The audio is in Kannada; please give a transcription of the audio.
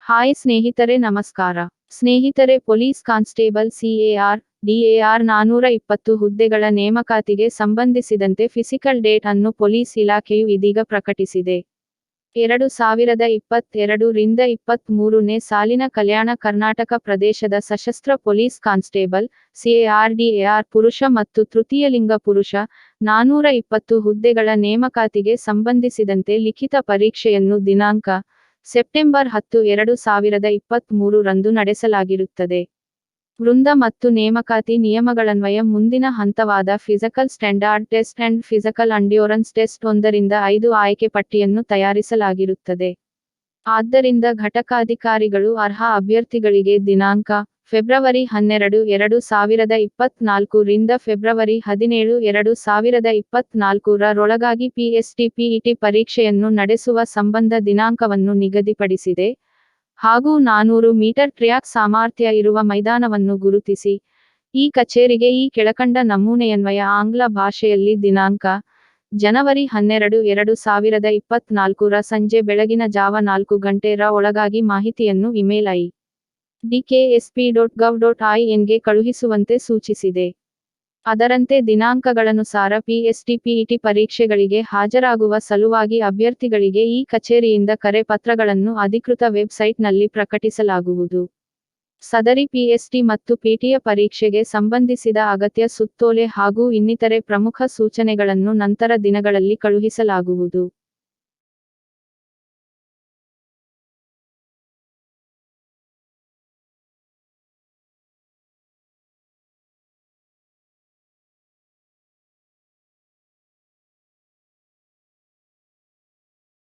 ಹಾಯ್ ಸ್ನೇಹಿತರೆ, ನಮಸ್ಕಾರ. ಸ್ನೇಹಿತರೆ, ಪೊಲೀಸ್ ಕಾನ್ಸ್ಟೇಬಲ್ CAR, DAR 420 ಹುದ್ದೆಗಳ ನೇಮಕಾತಿಗೆ ಸಂಬಂಧಿಸಿದಂತೆ ಫಿಸಿಕಲ್ ಡೇಟ್ ಅನ್ನು ಪೊಲೀಸ್ ಇಲಾಖೆಯು ಇದೀಗ ಪ್ರಕಟಿಸಿದೆ. 2022 ರಿಂದ 23ನೇ ಸಾಲಿನ ಕಲ್ಯಾಣ ಕರ್ನಾಟಕ ಪ್ರದೇಶದ ಸಶಸ್ತ್ರ ಪೊಲೀಸ್ ಕಾನ್ಸ್ಟೇಬಲ್ CAR DAR ಪುರುಷ ಮತ್ತು ತೃತೀಯಲಿಂಗ ಪುರುಷ 420 ಹುದ್ದೆಗಳ ನೇಮಕಾತಿಗೆ ಸಂಬಂಧಿಸಿದಂತೆ ಲಿಖಿತ ಪರೀಕ್ಷೆಯನ್ನು ದಿನಾಂಕ ಸೆಪ್ಟೆಂಬರ್ 10, 2023 ರಂದು ನಡೆಸಲಾಗಿರುತ್ತದೆ. ವೃಂದ ಮತ್ತು ನೇಮಕಾತಿ ನಿಯಮಗಳನ್ವಯ ಮುಂದಿನ ಹಂತವಾದ physical standard test and physical endurance test 1 ರಿಂದ 5 ಆಯ್ಕೆ ಪಟ್ಟಿಯನ್ನು ತಯಾರಿಸಲಾಗಿರುತ್ತದೆ. ಆದ್ದರಿಂದ ಘಟಕಾಧಿಕಾರಿಗಳು ಅರ್ಹ ಅಭ್ಯರ್ಥಿಗಳಿಗೆ ದಿನಾಂಕ ಫೆಬ್ರವರಿ 12, 2024 ರಿಂದ ಫೆಬ್ರವರಿ 17, 2024 ರೊಳಗಾಗಿ PST/PET ಪರೀಕ್ಷೆಯನ್ನು ನಡೆಸುವ ಸಂಬಂಧ ದಿನಾಂಕವನ್ನು ನಿಗದಿಪಡಿಸಿದೆ. ಹಾಗೂ 400 ಮೀಟರ್ ಟ್ರ್ಯಾಕ್ ಸಾಮರ್ಥ್ಯ ಇರುವ ಮೈದಾನವನ್ನು ಗುರುತಿಸಿ. ಈ ಕಚೇರಿಗೆ ಈ ಕೆಳಕಂಡ ನಮೂನೆಯನ್ವಯ ಆಂಗ್ಲ ಭಾಷೆಯಲ್ಲಿ ದಿನಾಂಕ ಜನವರಿ 12, 2024 ಸಂಜೆ ಬೆಳಗಿನ ಜಾವ 4 ಗಂಟೆ ಒಳಗಾಗಿ ಮಾಹಿತಿಯನ್ನು ಇಮೇಲ್ id@ksp.gov.in ಗೆ ಕಳುಹಿಸುವಂತೆ ಸೂಚಿಸಿದೆ. ಅದರಂತೆ ದಿನಾಂಕಗಳನುಸಾರ PST/PET ಪರೀಕ್ಷೆಗಳಿಗೆ ಹಾಜರಾಗುವ ಸಲುವಾಗಿ ಅಭ್ಯರ್ಥಿಗಳಿಗೆ ಈ ಕಚೇರಿಯಿಂದ ಕರೆ ಪತ್ರಗಳನ್ನು ಅಧಿಕೃತ ವೆಬ್ಸೈಟ್ನಲ್ಲಿ ಪ್ರಕಟಿಸಲಾಗುವುದು. ಸದರಿ PST ಮತ್ತು PTಯ ಪರೀಕ್ಷೆಗೆ ಸಂಬಂಧಿಸಿದ ಅಗತ್ಯ ಸುತ್ತೋಲೆ ಹಾಗೂ ಇನ್ನಿತರೆ ಪ್ರಮುಖ ಸೂಚನೆಗಳನ್ನು ನಂತರ ದಿನಗಳಲ್ಲಿ ಕಳುಹಿಸಲಾಗುವುದು.